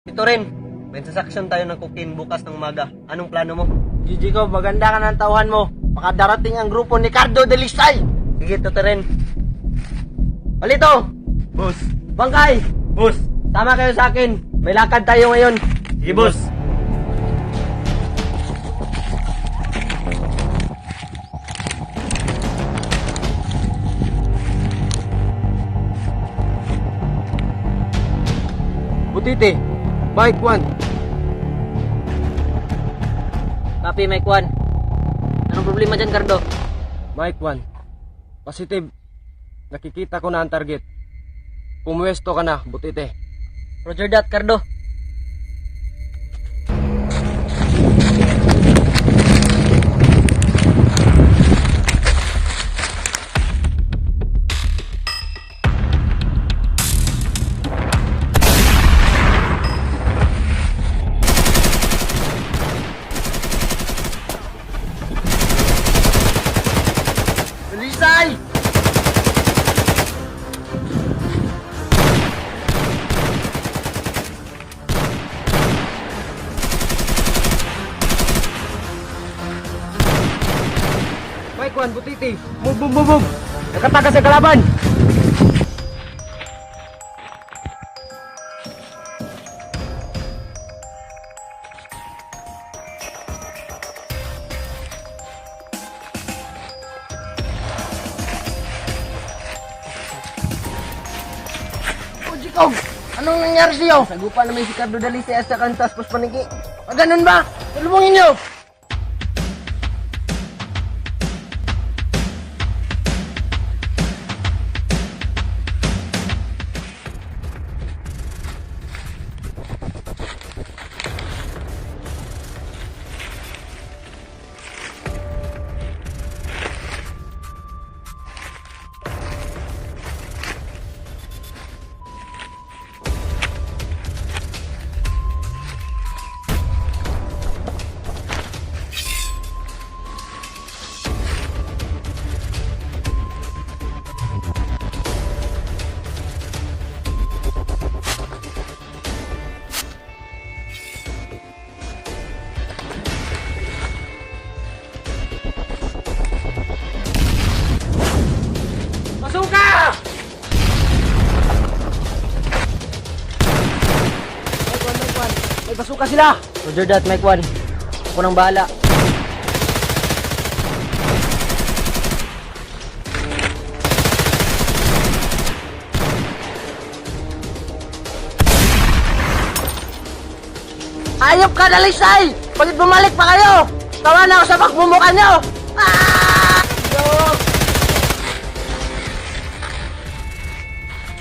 Ito rin, may sasaksyon tayo ng cocaine bukas ng umaga. Anong plano mo? Gigi ko, maganda ka ng tauhan mo. Baka darating ang grupo ni Cardo Delisay. Sige, ito rin. Palito! Boss. Bangkay! Boss. Tama kayo sa akin. May lakad tayo ngayon. Sige, boss. Butite, bike 1. Copy, Mike 1. Anong problema dyan, Cardo? Mike 1. Positive. Nakikita ko na ang target. Pumuwesto ka na, Butite. Roger that, Cardo. Delisay! Mike 1, Butiti. Move. Nakatakas sa kalaban. Ojikog! Anong nangyari sa'yo? Sagupa naman si Cardo Delisay sa kantas pos paniki. Ganun ba? Tulungan niyo! Masuka! Mike 1. May basuka sila! Roger that, Mike 1. Ako nang bahala. Ayop ka, Delisay! Bakit bumalik pa kayo? Tawa na ako sa pagmumukha nyo! Ah!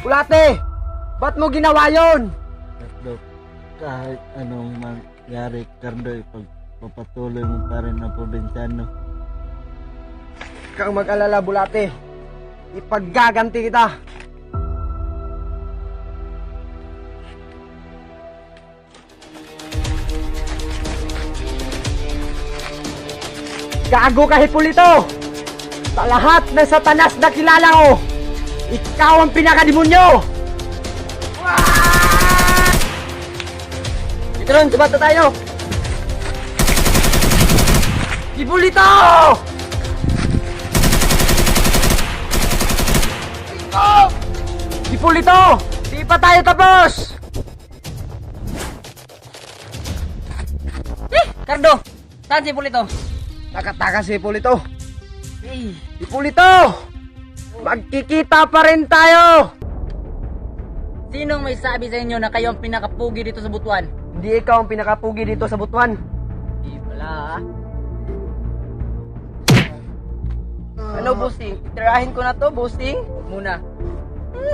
Ulate! Ba't mo ginawa yon? Dok, kahit anong mangyari, Cardo, pagpapatuloy mo pa rin ang probinsyano. Kang mag-alala, Bulate. Ipaggaganti kita. Gago ka, Hipólito! Sa lahat ng satanas na kilala ko, ikaw ang pinakademonyo! Dito rin, sabata tayo. Hipólito! Hipólito! Di pa tayo tapos! Cardo, saan si Pulito? Nakatakas si Hipólito! Hipólito! Magkikita pa rin tayo! Sinong may sabi sa inyo na kayo ang pinakapugi dito sa Butuan? Hindi ikaw ang pinakapugi dito sa Butuan. Di pala, Ano, bossing? Tirahin ko na to, bossing? Muna.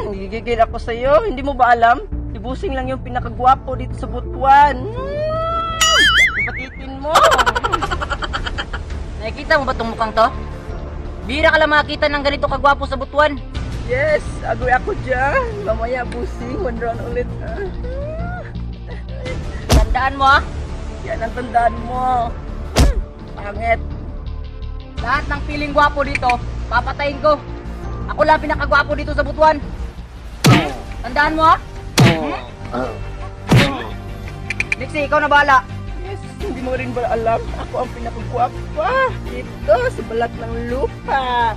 Nagigigil ako sa'yo. Hindi mo ba alam? Si bossing lang yung pinakagwapo dito sa Butuan. Ipatitin mo. Nakikita mo ba itong mukhang to? Bira ka lang makakita ng ganito kagwapo sa Butuan. Yes, agree ako dyan. Mamaya, bossing. One round ulit. Tandaan mo, ha? Yan ang tandaan mo. Pangit. Lahat ng piling gwapo dito, papatayin ko. Ako lang pinakagwapo dito sa Butuan. Tandaan mo, ha? Nixie, ikaw na bahala. Yes, hindi mo rin ba alam? Ako ang pinakagwapa dito sa balat ng lupa.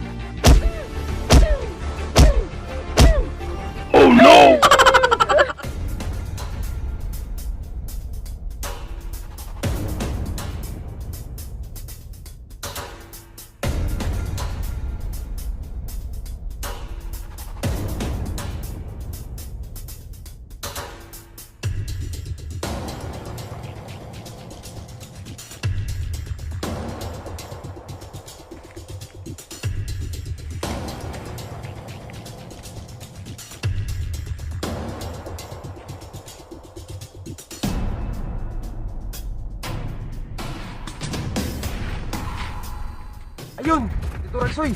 Ayun! Dito Ragsoy!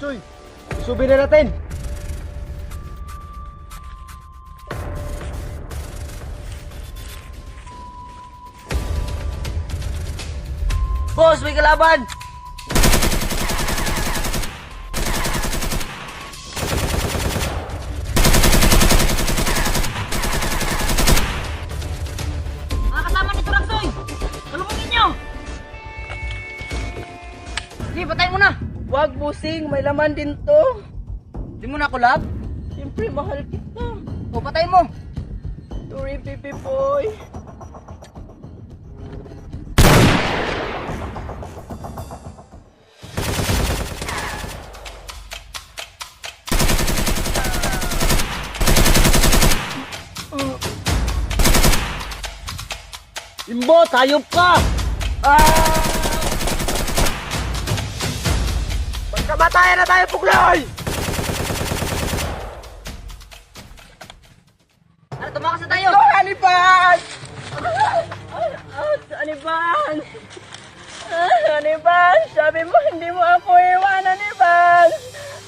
Soy! Subi na natin! Boss, may kalaban! Mga kasama nito, Ragsoy! Tulungan ninyo! Sige, patayin mo na! Wag busing, may laman din to. Di mo na ako love? Siyempre, mahal kita. O, patayin mo! Sorry, baby boy. Imbo! Hayop ka! Magkamatayan na tayo, Pugloy! Ano, tumakas na tayo! Haniban! Haniban! Haniban! Sabi mo hindi mo ako iwan, Haniban!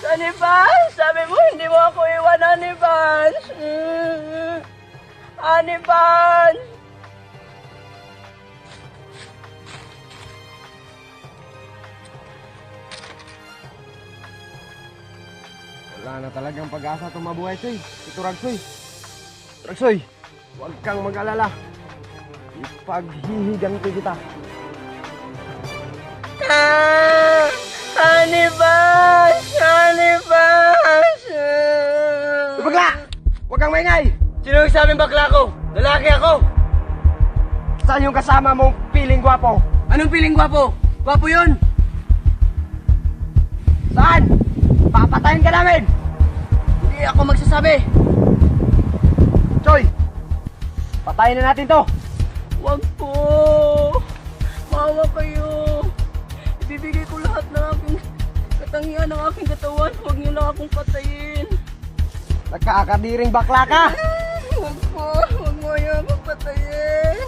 Haniban! Sabi mo hindi mo ako iwan, Haniban! Haniban! Wala na talagang pag-asa itong mabuhay, Soy. Ito, Ragsoy. Ragsoy, huwag kang mag-alala. Ipaghihiganti kita. Haniban! Haniban! Bakla! Huwag kang maingay! Sino yung sabing bakla ko? Lalaki ako! Saan yung kasama mong piling gwapo? Anong piling gwapo? Gwapo yun! Saan? Papatayin ka namin! Hindi ako magsasabi! Choy! Patayin na natin to! Wag po! Maawa kayo! Ibibigay ko lahat ng aking katangian ng aking katawan. Huwag niyo lang akong patayin. Nagkakadiring bakla ka! Wag po! Huwag mo niyo akong patayin.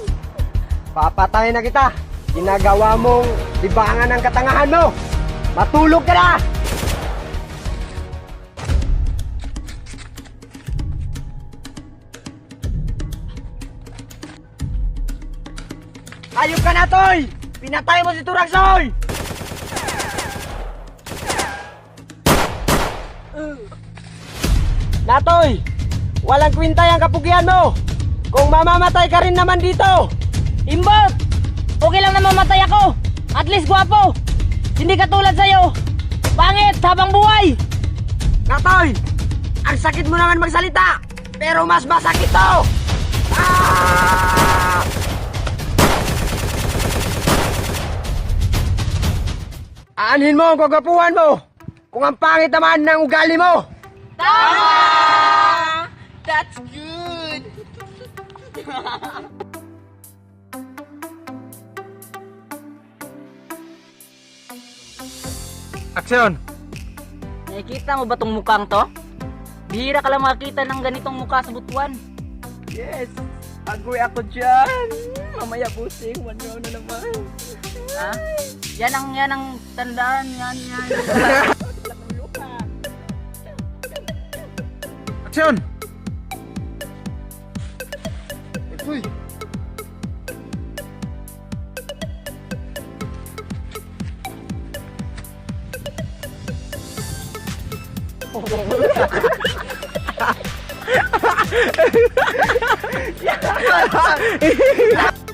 Papatayin na kita! Ginagawa mong libangan ng katangahan mo! Matulog ka na! Ayop ka na, Toy! Pinatay mo si Turagsoy! Natoy! Walang kwintay ang kapugian mo! Kung mamamatay ka rin naman dito! Imbot! Okay lang na mamatay ako! At least gwapo! Hindi katulad sa'yo! Pangit habang buhay! Natoy! Ang sakit mo naman magsalita! Pero mas masakit to! Ah! Aanhin mo ang kagapuhan mo! Kung ang pangit naman ng ugali mo! Ah! That's good! Aksyon! Nakikita mo ba tong mukhang to? Bihira ka lang makakita ng ganitong mukha sa butuan. Yes! Agree ako dyan! Mamaya busing, 1 round na naman. Ha? Yan ang tandaan. Yan. Aksyon! Uy! Cardo!